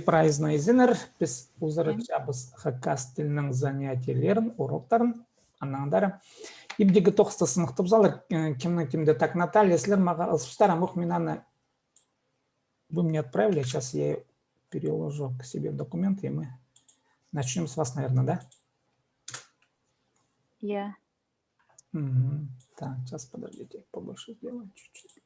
Праздный зинер, без узарычабыз хакас тилінің занятиелерін, уроктарын, анаңдары. Ибдегі тоқысты сынықтып залыр, кімді так, Наталья, слер маға ылсыштар, амух вы мне отправили, сейчас я переложу к себе в документы, и мы начнем с вас, наверное, да? Я. Угу. Так, сейчас подождите, побольше сделаю чуть-чуть.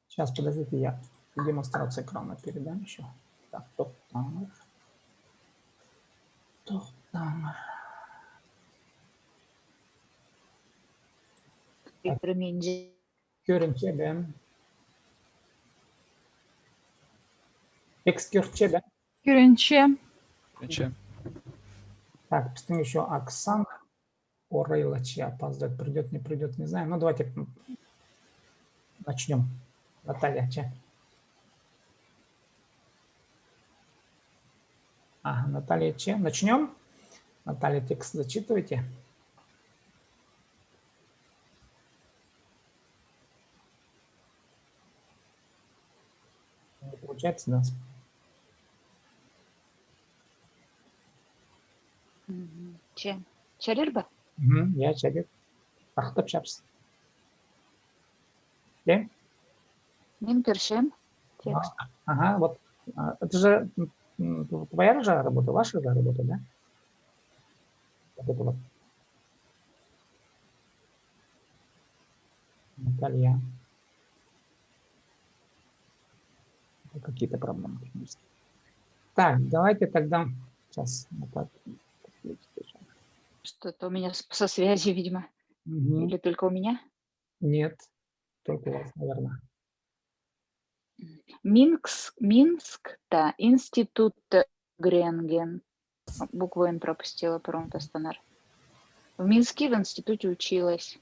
Сейчас, подождите, я демонстрацию экрана передам еще. Так, тоқтаңыз. Көрінше бәм. Экскюртше бәм. Көрінше. Так, біздің еще Оксана Орайлачи опаздывает, придет, не придет, не знаю. Ну, давайте начнем. Наталья, че? Ага, Наталья, че? Начнем? Наталья, текст зачитывайте. Не получается, да? Че? Чарирба? Я чарир. Ақтап шапсыз. Да? Мен першем. Текст. Ага, вот. Это же твоя же работа, ваша же работа, да? Вот это вот. Наталья. Какие-то проблемы. Так, давайте тогда... Сейчас. Что-то у меня со связью, видимо. Угу. Или только у меня? Нет, только у вас, наверное. Минск, да, институт Гренген. Букву Н пропустила, промт Астанар. В Минске в институте училась.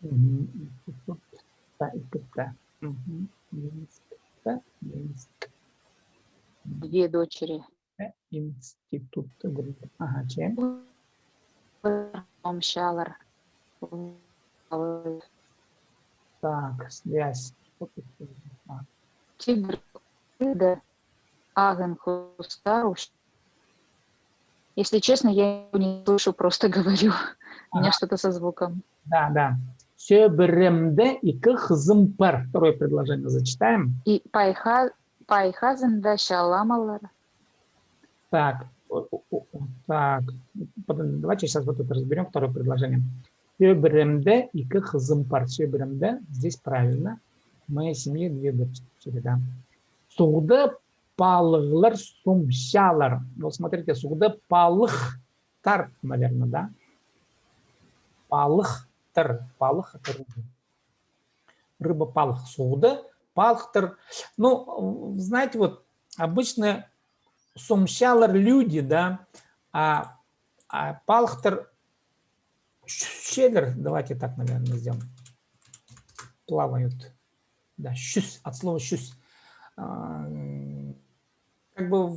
Институт, да, да. Минск. Две дочери. Институт. Ага, чем? Шалар. Так, связь. Тигр. Аген Хустаруш. Если честно, я его не слышу, просто говорю. У меня что-то со звуком. Да, да. Сөбірімді икі қызым бар. Второе предложение зачитаем. И пайхазында шаламалар. Так, так. Давайте сейчас вот это разберем, второе предложение. Сөбірімді икі қызым бар. Сөбірімді, здесь правильно. В моей семье две дочери, да. Суғды палығылар сумшалар. Вот смотрите, суғды палықтар, наверное, да? Палықтар. Палықтар. Рыба палых. Суғды палықтар. Ну, знаете, вот обычно сумшалар люди, да, а палықтар щелер, давайте так, наверное, сделаем. Плавают. Да, щусь, от слова щусь. Как бы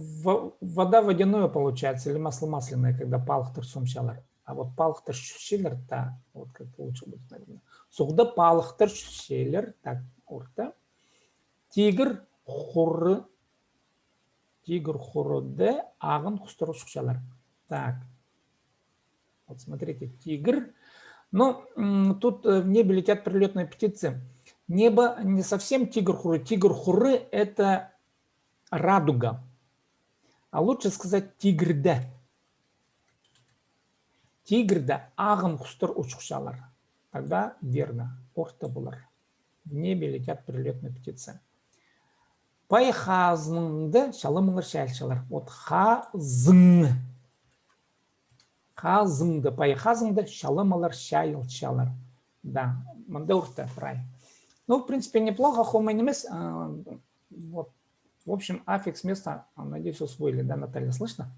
вода водяное получается, или масло масляное, когда палықтар сумшалар. А вот палықтар щелер, да, вот как-то лучше будет, наверное. Суғды палықтар щелер, так, орта. Тигр хурды ағын құстыру шықшалар. Так, вот смотрите, тигр. Ну, тут в небе летят прилетные птицы. Небо не совсем тигр-хуры. Тигр-хуры – это радуга. А лучше сказать тигрда. Тигрда ағын құстыр ұшқшалар. Тогда верно. Орта бұлар. В небе летят прилетные птицы. Пайхазыңды шалымыңыр шәлшалар. Вот хазың. Хазыңды, пайхазыңды шалымылар шәлшалар. Да, мында орта правильно. Ну, в принципе, неплохо. Хомайнемес. Вот. В общем, аффикс места, надеюсь, усвоили, да, Наталья, слышно?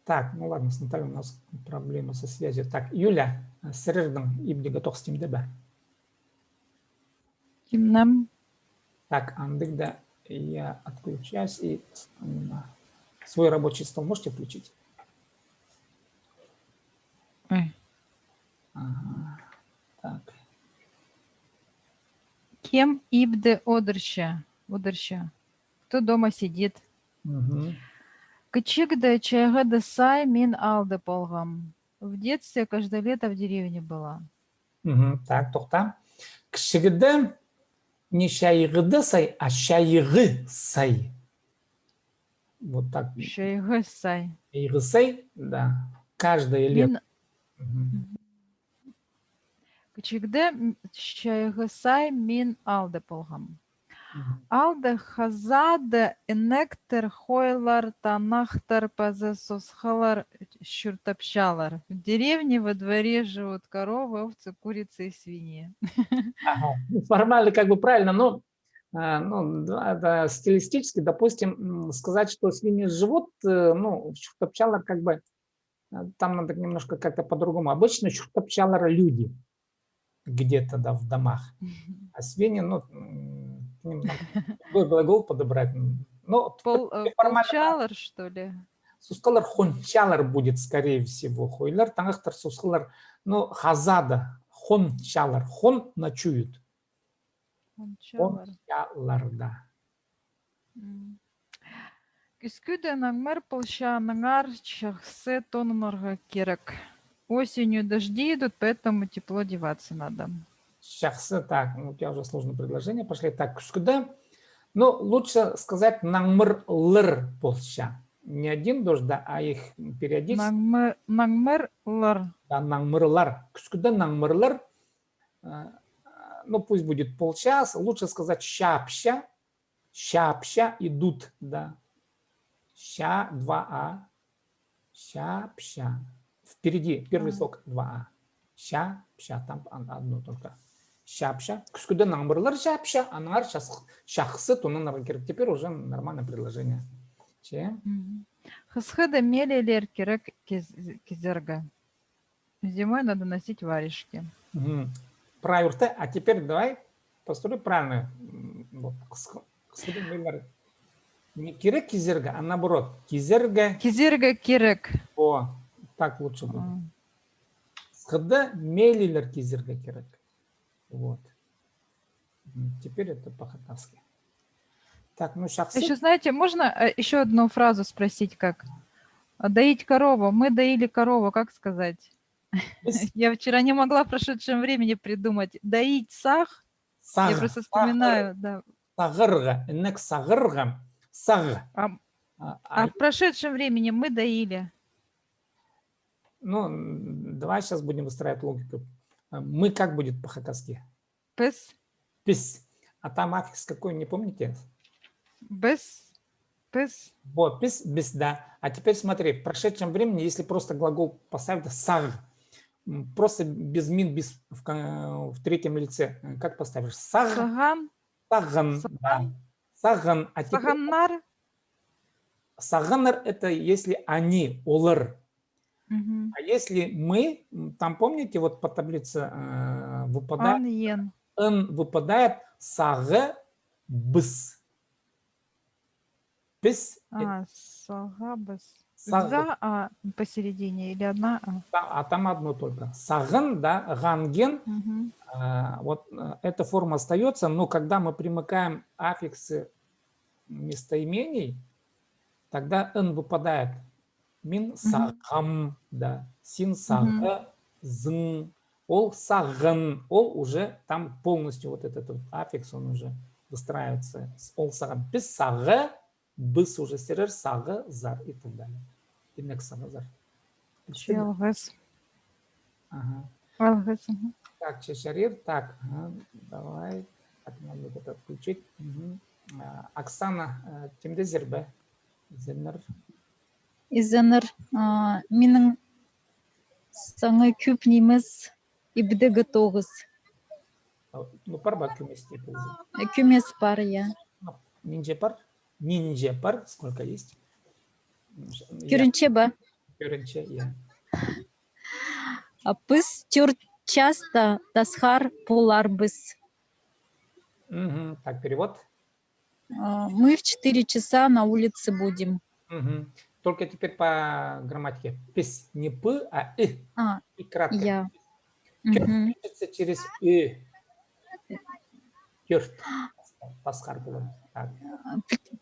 Так, ну ладно, с Натальей у нас проблема со связью. Так, Юля, сырырдың ибде готов стимде бе? Кимнам. Так, андыгда я отключаюсь и свой рабочий стол можете включить? Ага. Так. Кем ибде одырща? Одырща. Кто дома сидит? Мгм. Кычыгда чайгыды сай мин алды полгам. В детстве каждое лето в деревне была. Мгм. Так, тоқта. Кішігіді не шайғыды сай, а шайғы сай. Вот так. Чайгы сай. Шайғы сай, да. Каждое лето. Мин Мгм. кычыгды чайгы сай мин алды полгам. Мгм. Алды хазады энектер хойлар танахтар пазы сосхалар щуртопчалар. В деревне во дворе живут коровы, овцы, курицы и свиньи. Ага. Ну, формально как бы правильно, но ну, да, это стилистически, допустим, сказать, что свиньи живут, ну, чуртопчалар как бы, там надо немножко как-то по-другому. Обычно чуртопчалар люди где-то, да, в домах. А свиньи, ну, к ним надо другой глагол подобрать. Ну, формально Полчалар, что ли? сускалар хончалар будет, скорее всего. Хойлар, таңақтар сускалар, ну, хазада, хончалар, хон ночуют. Полчалар. Хончалар, да. Күскүдө наңмар полща наңар чахсы тоннорга керек. Осенью дожди идут, поэтому тепло одеваться надо. Шахсы, так, ну, у тебя уже сложное предложение. Пошли так, кускуда. Ну, лучше сказать наңмыр лыр полща. Не один дождь, да, а их периодически. Наңмар лар. Да, наңмырлар. Күскуда наңмырлар. Ну, пусть будет полчас. Лучше сказать щапща. Щапща идут, да. Ща, 2А. Щапща. Впереди первый слог 2А. Щапща, там одно только. Щапща. Күскүдө наңбырлар щапща, анар шахсы тунын керек. Теперь уже нормальное предложение. Че? Хысхыда мелелер керек кизерга. Зимой надо носить варежки. Правильно. А теперь давай построй правильно. Не кирек кизерга, а наоборот. Кизерга. Кизерга керек. О, так лучше будет. Схыда мейлилер кизерга керек. Вот. Теперь это по-хатавски. Так, ну шахсы. Еще, знаете, можно еще одну фразу спросить, как? Доить корову. Мы доили корову, как сказать? Я вчера не могла в прошедшем времени придумать. Доить сах. Я просто вспоминаю, да. Сагырга, инек сагырга, саг. А в прошедшем времени мы доили. Ну, давай сейчас будем выстраивать логику. Мы как будет по-хакасски? Пес. Пис. А там аффикс какой, не помните? Без. Пес. Вот, пис, без, да. А теперь смотри, в прошедшем времени, если просто глагол поставить саг, просто без мин, без в третьем лице, как поставишь? Саг. Саган. Саган, да. Саган. А теперь... Саганнар. Саганнар это если они, олар. А если мы, там помните, вот по таблице выпадает, н выпадает сага быс. Быс. Сага быс. Два а посередине или одна а? А там одно только. Саган, да, ганген. Вот эта форма остается, но когда мы примыкаем аффиксы местоимений, тогда н выпадает. Мин сагам, да. Син сага, зн. Ол саган. Ол уже там полностью вот этот вот аффикс, он уже выстраивается. Ол сагам. Без сага, быс уже стерер, сага, зар и так далее. Имек сага, зар. Челгас. Ага. Алгас. Так, чешарир. Так, давай. Так, надо это включить. Оксана, кимде зербе? Зернер. Изенер, менің саңа көп неміз ибді готовыз. Ну, пар ба кюмес типа. Кюмес пар, я. Нинджа пар? Нинджа пар, сколько есть? Көрінче ба? Көрінче, я. Пыз тюр часто тасхар полар біз. Так, перевод. Мы в 4 часа на улице будем. Только теперь по грамматике. Пис не п, а и. И кратко. Я. Пишется через и. Кёрт. Тасхар было.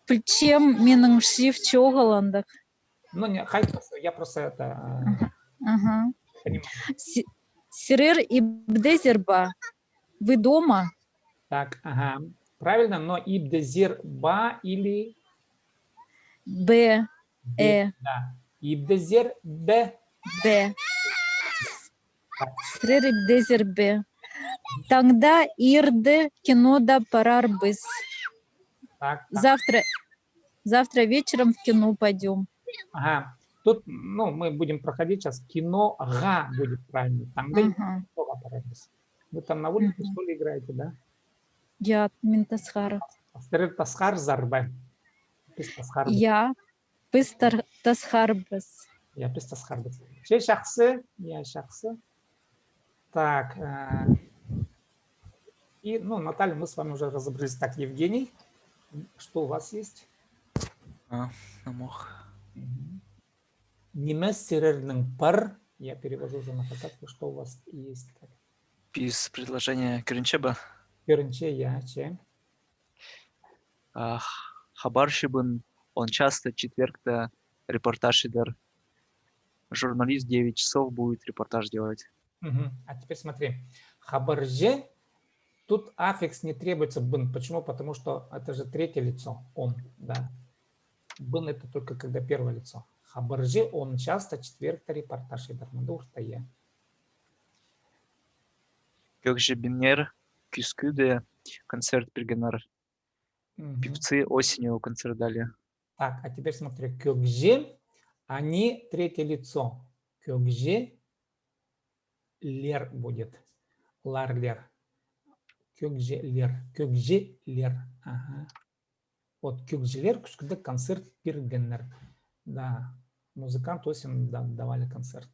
Причем менің шрифт жоғаландық. Ну, не, я просто это Ага. понимаю. Сирер и бдезерба. Вы дома? Так, ага. Правильно, но ибдезир ба или Б. б, да. Ибдезир б. Б. Сирер и бдезербе. Тогда ирде кинода парарбыз. Так, Завтра вечером в кино пойдем. ага. Тут, ну, мы будем проходить сейчас кино, га будет правильно. Тогда Ага. вы там на улице что ли играете, да? Я Минтасхар. Стерер тасхар зарбе. Пис тасхар. Я Пыстар Тасхарбыз. Я пис тасхар. Şey şahsı, я шахсы. Так, и, ну, Наталья, мы с вами уже разобрались. Так, Евгений, что у вас есть? Намох. Немес сирерның пар. Я перевожу уже на фотографию, что у вас есть. Пис предложение Кюринчеба. Первенче я, че? Хабаршибын, он часто четверг-то репортаж идер. Журналист 9 часов будет репортаж делать. А теперь смотри. Хабарже, тут аффикс не требуется бын. Почему? Потому что это же третье лицо, он, да. Бын это только когда первое лицо. Хабарже, он часто четверг-то репортаж идер. Надурта я. Көкжи бинер, күскүде концерт бергенар. Певцы осенью концерт дали. Так, а теперь смотри. Кёкже, они третье лицо. Кёкже, лер будет. Лар-лер. Кёкже, лер. Кёкже, лер. Ага. Вот кёкжелер, күскүде концерт бергенер. Да, музыкант осень давали концерт.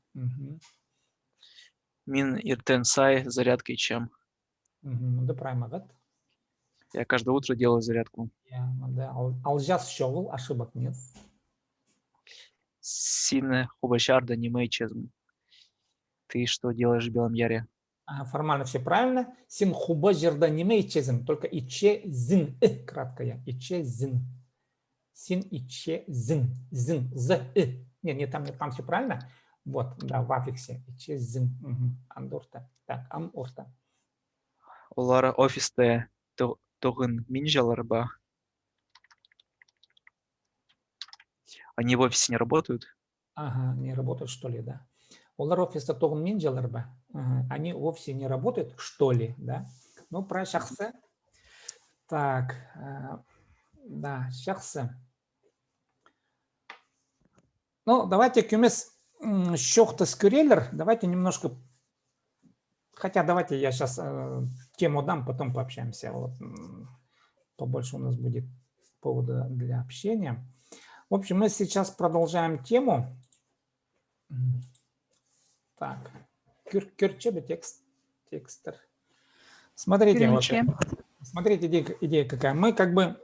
Мин иртен сай зарядкой чем. Да, правильно. Я каждое утро делаю зарядку. Да. Алжас щегл, ошибок нет. Сине хубашарда не мейчезм. Ты что делаешь в Белом Яре? Формально все правильно. Син хуба жерда не мейчезм, только иче зин, краткая. Иче зин. Син иче зин. Зин, з, не, там все правильно. Вот, да, в аффиксе. Иче зин. Андорта. Так, орта. Олара офисте тогын минжаларба. Они в офисе не работают? Ага, не работают, что ли, да. Олар офиста тогын минжаларба. Они вовсе не работают, что ли, да. Ну, про шахсы. Так, да, шахсы. Ну, давайте кюмес щохта скюрелер. Давайте немножко... Хотя давайте я сейчас тему дам, потом пообщаемся. Вот, побольше у нас будет повода для общения. В общем, мы сейчас продолжаем тему. Так, кюрчебе текстер. Смотрите, вот, смотрите, идея какая. Мы как бы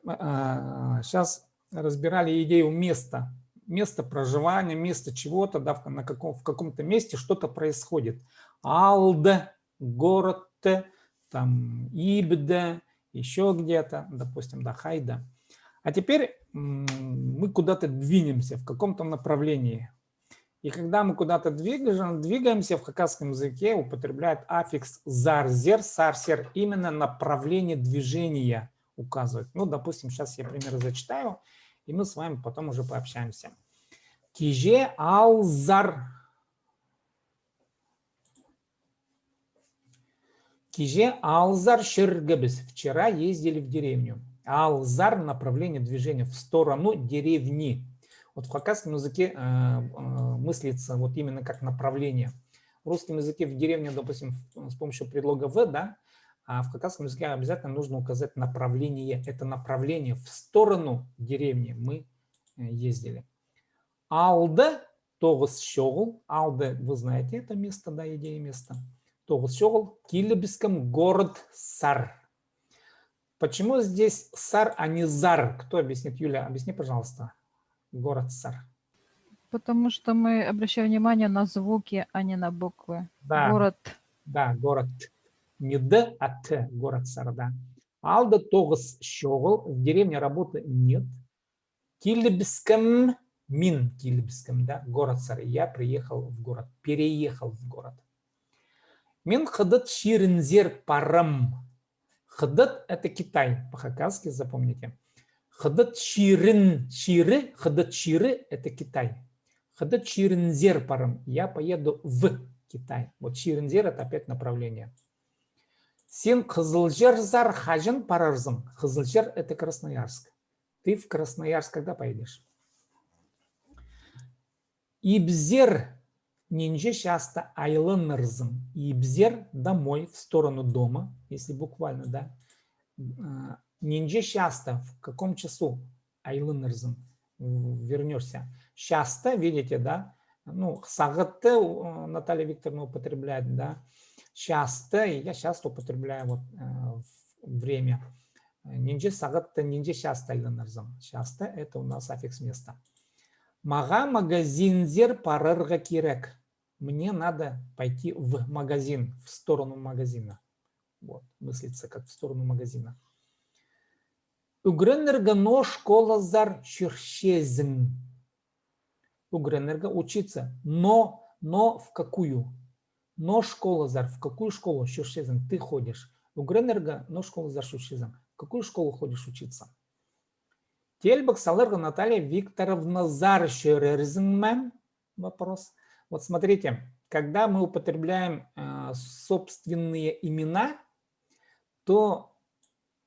сейчас разбирали идею места. Место проживания, место чего-то, да, в каком-то месте что-то происходит. Алда, город, там, Ибда, еще где-то, допустим, да, Хайда. А теперь мы куда-то двинемся в каком-то направлении. И когда мы куда-то двигаемся, в хакасском языке употребляют аффикс зарзер, сарсер, именно направление движения указывает. Ну, допустим, сейчас я пример зачитаю, и мы с вами потом уже пообщаемся. Киже алзар. Киже алзар ширгабис. Вчера ездили в деревню. Алзар – направление движения в сторону деревни. Вот в хакасском языке мыслится вот именно как направление. В русском языке в деревне, допустим, с помощью предлога «в», да, а в хакасском языке обязательно нужно указать направление. Это направление в сторону деревни мы ездили. Алда, тогыс щогл. Алда, вы знаете это место, да, идея места. Тогыс щогл, килебиском город Сар. Почему здесь Сар, а не Зар? Кто объяснит? Юля, объясни, пожалуйста. Город Сар. Потому что мы обращаем внимание на звуки, а не на буквы. Да, Город. Да, город. Не Д, а Т. Город Сар, да. Алда тогыс щогл. В деревне работы нет. Килибском, мин Килибском, да, город Сарай. Я приехал в город, переехал в город. Мин хадат ширинзер парам. Хадат – это Китай, по-хакасски запомните. Хадат ширин, ширы, хадат ширы – это Китай. Хадат ширинзер парам. Я поеду в Китай. Вот ширинзер – это опять направление. Сен Кызылжар зар хажин парарзым. Кызылжар – это Красноярск. Ты в Красноярск когда поедешь? Ибзер нинже часто айланырзым. Ибзер домой, в сторону дома, если буквально, да. Нинже часто в каком часу айланырзым вернешься. Часто, видите, да. Ну, сагатты Наталья Викторовна употребляет, да. Часто, и я часто употребляю вот время. Нинже сагатты, нинже часто айланырзым. Часто это у нас аффикс места. Мага магазинзер парырга кирек. Мне надо пойти в магазин, в сторону магазина. Вот, мыслится как в сторону магазина. Угренерга но школа зар чурщезин. Угренерга учиться. Но в какую? Но школа зар. В какую школу чурщезин ты ходишь? Угренерга но школа зар чурщезин. В какую школу ходишь учиться? Тельбак Салерга Наталья Викторовна Зарщерерзинмен. Вопрос. Вот смотрите, когда мы употребляем собственные имена, то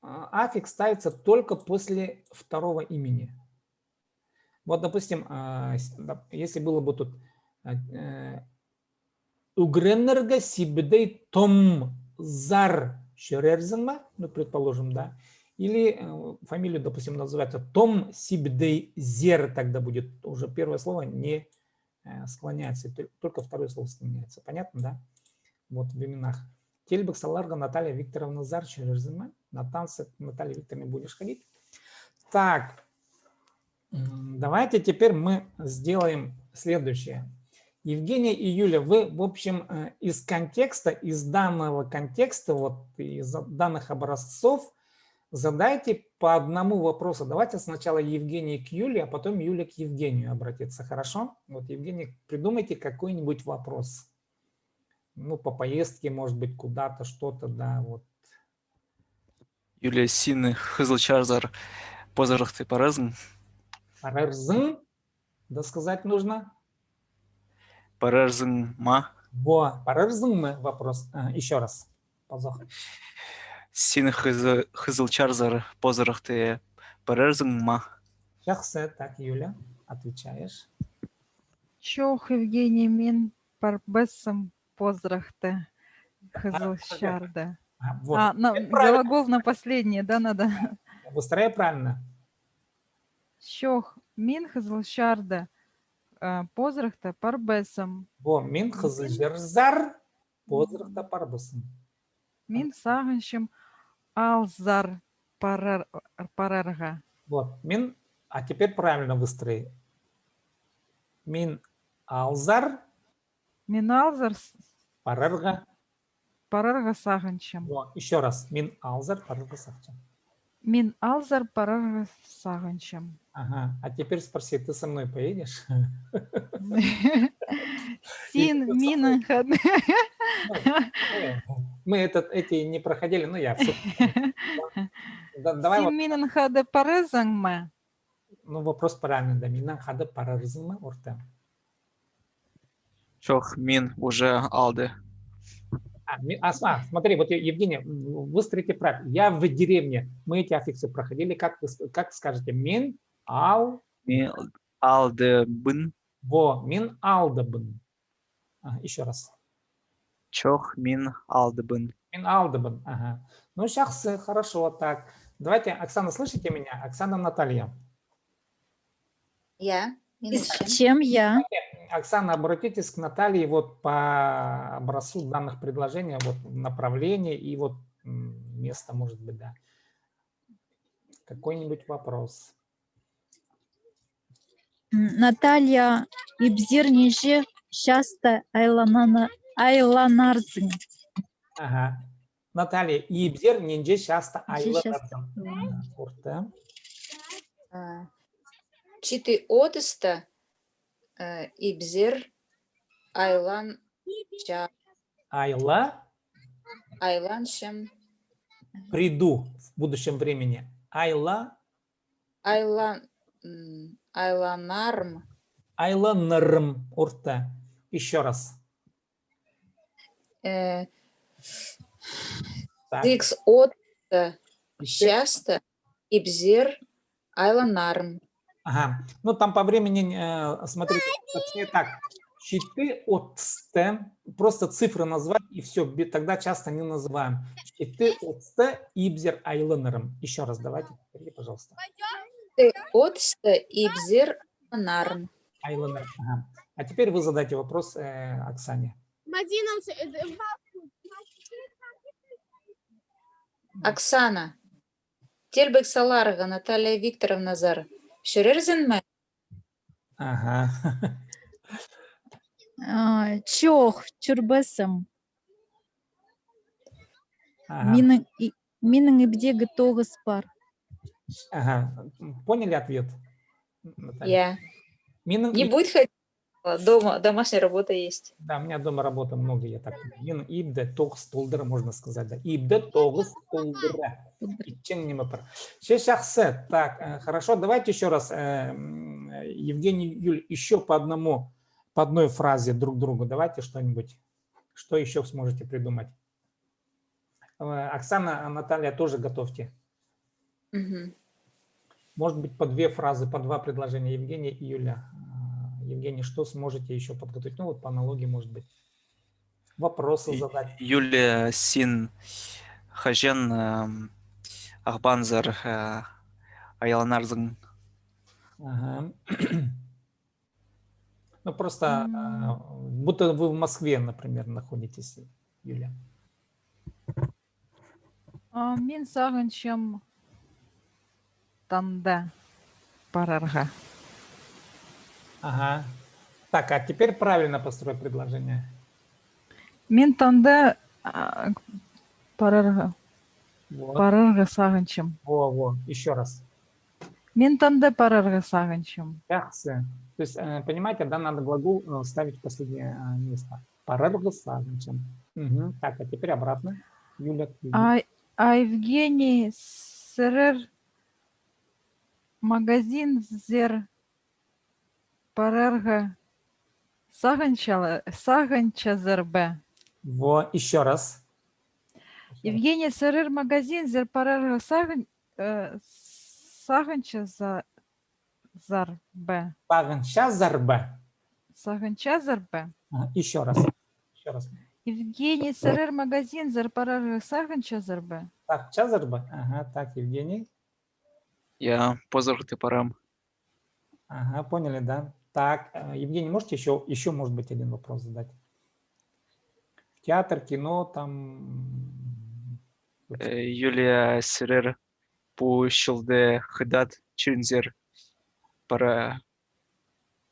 аффикс ставится только после второго имени. Вот, допустим, если было бы тут Угренерга Сибдей Том Зарщерерзинмен, ну, предположим, да. Или фамилию, допустим, называется Том Сибдей Зер, тогда будет уже первое слово не склоняется, только второе слово склоняется. Понятно, да? Вот в именах. Тельбек Саларга Наталья Викторовна Зарчерзима. На танцы Наталья Викторовна будешь ходить. Так, давайте теперь мы сделаем следующее. Евгения и Юля, вы, в общем, из контекста, из данного контекста, вот из данных образцов, задайте по одному вопросу. Давайте сначала Евгений к Юле, а потом Юля к Евгению обратиться. Хорошо? Вот, Евгений, придумайте какой-нибудь вопрос. Ну, по поездке, может быть, куда-то, что-то, да, вот. Юлия Сины Хызлчарзар Позарахты Паразм. Парарзын, да сказать нужно? Паразм Ма. Во, парарзын мы вопрос. Еще раз. Позох. Сины Хызлчарзар Позарахты Паразм Ма. Шахсе, так, Юля, отвечаешь. Чох Евгений Мин Парбесом Позрахте Хазлщарда. Вот. Глагол на последнее, да, надо? Выстраивай правильно. Чох Мин Хазлщарда Позрахте Парбесом. Во, мин хазлжерзар позрахта парбасым. Мин сагыншым Алзар Парерга. Вот, мин, а теперь правильно выстрои. Мин алзар Мин Алзар парерга. Парерга сагыншым. Вот, еще раз. Мин алзар парерга сахчам. Мин Алзар Парерга сагыншым. Ага, а теперь спроси, ты со мной поедешь? Син Мин Мы эти не проходили, но я все. Давай Син Мин Хаде Парезангме. ну вопрос правильный, да. Мина хада парарзма орта. Чох Мин уже Алды. Смотри, вот Евгений, выстройте правильно. Я в деревне. Мы эти аффиксы проходили. Как скажете? Мин ал. Мин Алдебын. Во, мин алдабын. Еще раз. Чох Мин Алдебын. Мин алдабын. Ага. Ну, сейчас хорошо так. Давайте, Оксана, слышите меня? Оксана, Наталья. Я. Чем я? Оксана, обратитесь к Наталье вот по образцу данных предложений, вот направление и вот место, может быть, да. Какой-нибудь вопрос. Наталья Ибзирниже часто айланарзын. Ага. Наталья Ибзир нинже часто айланарзын. Читы отыста ибзер айлан Айла, айланшем приду в будущем времени. Айла, айланарм айланарм, орта. Еще раз. Так, дикс отыста еще. часто ибзер айланарм. Ага. Ну, там по времени, смотрите, точнее так. Щиты от сте, просто цифры назвать, и все, тогда часто не называем. Щиты от сте ибзер айланером. Еще раз давайте, повторите, пожалуйста. Отыста ибзер айланарм. Айланер. Ага. А теперь вы задайте вопрос Оксане. Оксана, Тельбек Саларга, Наталья Викторовна Зар. Шерерзенме? Ага. Чох, чурбесом. Ага. Минен и где готовы спар. Ага. Поняли ответ? Наталья? Я. Минен Не и- будет ходить. Дома домашняя работа есть. Да, у меня дома работы много, я так понимаю. Минен ибде тог столдыра, можно сказать. Да. Ибде тог столдыра. Шешахсе. Так, хорошо, давайте еще раз, Евгений, Юль, еще по одной фразе друг другу. Давайте что-нибудь. Что еще сможете придумать? Оксана, Наталья, тоже готовьте. Угу. Может быть, по две фразы, по два предложения. Евгения и Юля. Евгений, что сможете еще подготовить? Ну, вот по аналогии, может быть. Вопросы задать. Юлия син хажен ахбанзар аяланарзың. Ага. Ну, просто будто вы в Москве, например, находитесь, Юля. Мин сағыншым танда парарға. Ага. Так, а теперь правильно построй предложение. Мен танда парарға Вот. сағыншым. Во. Еще раз. Мен танда парарға сағыншым. Жақсы. То есть, понимаете, да, надо глагол ставить в последнее место. Парарга сагнчем. Угу. Так, а теперь обратно. Юля. А Евгений сырыр магазин зер парарға сағынча зірбі. Во, еще раз. Евгений сырыр магазин зер парарға сағынча зарбі. Сагнча зарбе. Сағынча зірбі. Еще раз. Еще раз. Евгений сырыр магазин зер парарға сағынча зірбі. Так, чазарбе. Ага, так, Евгений. Я позорты парам. Ага, поняли, да? Так, Евгений, можете еще, может быть, один вопрос задать? В театр, кино, там... Юлия сирер пу шилде хидат чирнзер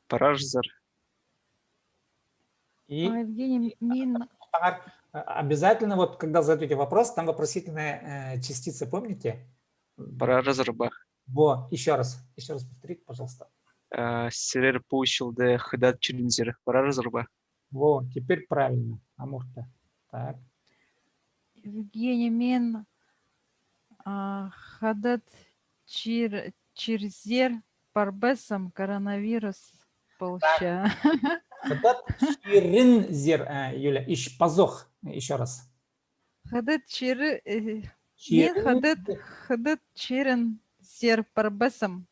паражзар. И Евгений мин... обязательно, вот когда задаете вопрос, там вопросительная частица, помните? Паражзарба. Во, еще раз повторите, пожалуйста. Сирер пу шилде хидат чирнзер паражзарба. Во, теперь правильно. Амурта. Так. Евгений мен хадат чирзер парбесом коронавирус полща. Хадат чиринзер, Юля, позох, еще раз. Хадат мен хадат чирен зер парбесом.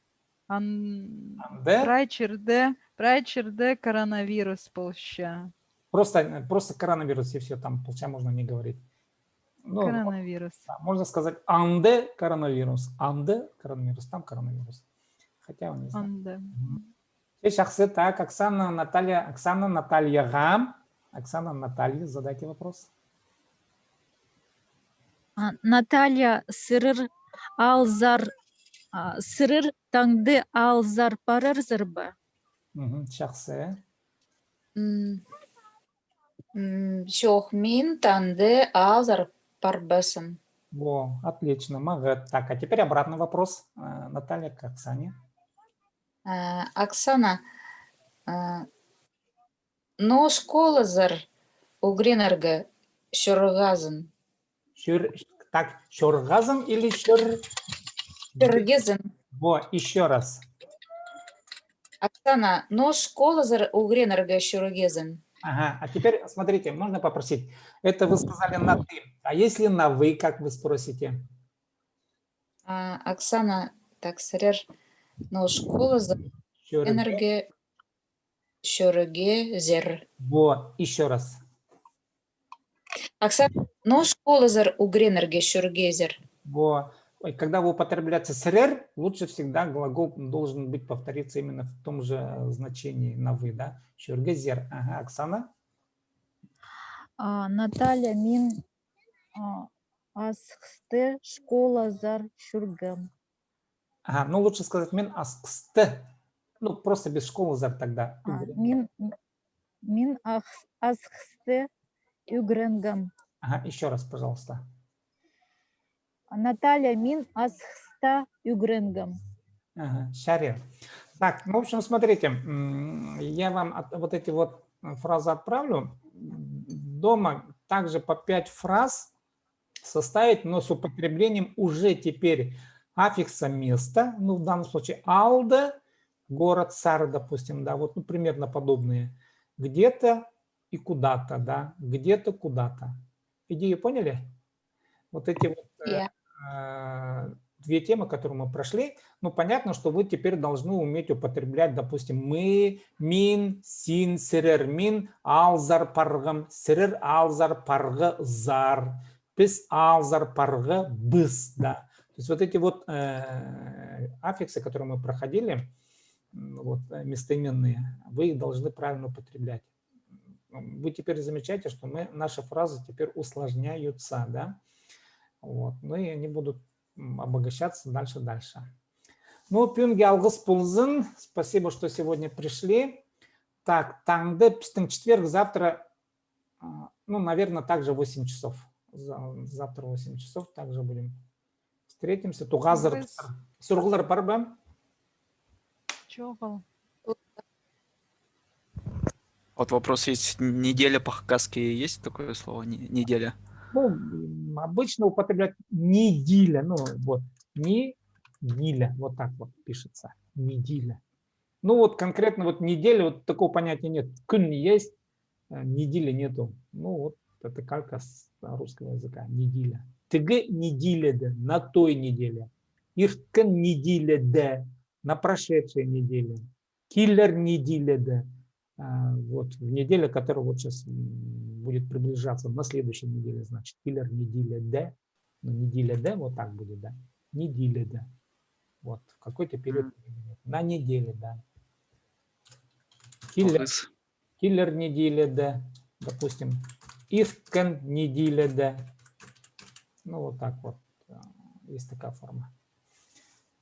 Прайчерде коронавирус полща. Просто коронавирус, и все, там полчаса можно не говорить. Ну, Коронавирус. Да, можно сказать анде коронавирус, там коронавирус. Хотя он не знает. Анде. Шахсы, так, Оксана, Наталья, Гам. Оксана, Наталья, задайте вопрос. Наталья сырыр алзар сырыр таңды алзар парыр зірбі. Шахсы. Чохмин танде алзар парбесом. Во, отлично, магат. Так, а теперь обратный вопрос. Наталья к Оксане. Оксана, но школа зар угренерге шургазын. Так, шоргазм или шор... Шургезен. Во, еще раз. Оксана, но школа зар угренерге шургезен. Ага, а теперь, смотрите, можно попросить? Это вы сказали на «ты». А если на «вы», как вы спросите? Оксана, так, срер, но школа зар угренерге шургезер. Во, еще раз. Оксана, но школа зар угренерге шургезер. Во. Ой, когда вы употребляете «срер», лучше всегда глагол должен быть повториться именно в том же значении на «вы», да? Шургезер. Ага, Оксана? Наталья, мин асхсте школа зар шургам. Ага, ну лучше сказать «мен асксте». Ну, просто без школы зар тогда. Мин асхсте югренгам. Ага, еще раз, пожалуйста. Наталья, мин асхста югренгам. Ага, шарир. Так, ну, в общем, смотрите, я вам вот эти вот фразы отправлю. Дома также по 5 фраз составить, но с употреблением уже теперь аффикса места. Ну, в данном случае алда, город, Сар, допустим, да, вот, ну, примерно подобные. Где-то и куда-то, да, где-то, куда-то. Идею поняли? Вот эти вот две темы, которые мы прошли. Ну, понятно, что вы теперь должны уметь употреблять, допустим, мы, мин, син, сирер, мин, алзар, паргам, сирер, алзар, парга, зар, пис, алзар, парга, быс, да. То есть вот эти вот аффиксы, которые мы проходили, вот, местоименные, вы их должны правильно употреблять. Вы теперь замечаете, что наши фразы теперь усложняются, да? Вот. Ну и они будут обогащаться дальше. Ну, пюнги алгыс пулзын. Спасибо, что сегодня пришли. Так, таңды пістің четверг, завтра, ну, наверное, также 8 часов. Завтра 8 часов также будем встретимся. Туғазыр. Сұрғылар бар ба? Чоғыл. Вот вопрос есть. Неделя по-хакасски есть такое слово? Неделя. Ну, обычно употреблять неделя. Ну, вот, неделя. Вот так вот пишется. Неделя. Ну, вот конкретно вот неделя, вот такого понятия нет. Күн есть, недели нету. Ну, вот это калька с русского языка. Неделя. Тыгы неделя, на той неделе. Ирткан неделя, на прошедшей неделе. Киллер неделя, вот в неделе, которая вот сейчас будет приближаться на следующей неделе, значит, киллер неделя Д, но неделя Д вот так будет, да, неделя Д, вот, в какой-то период, на неделе, да. Киллер неделя Д, допустим, Иркен неделя Д, ну вот так вот, есть такая форма.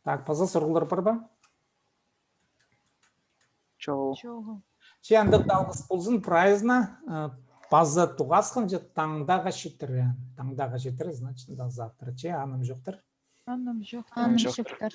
Так, поза сұрғылар бар ба? Чоғыл. Чиянды далғыз болсын праздно, паза туғасқын же таңдаға шетірі. Таңдаға шетірі, значит, да завтра. Че, аным жоқтыр? Анам жоқтар. Анам жоқтар.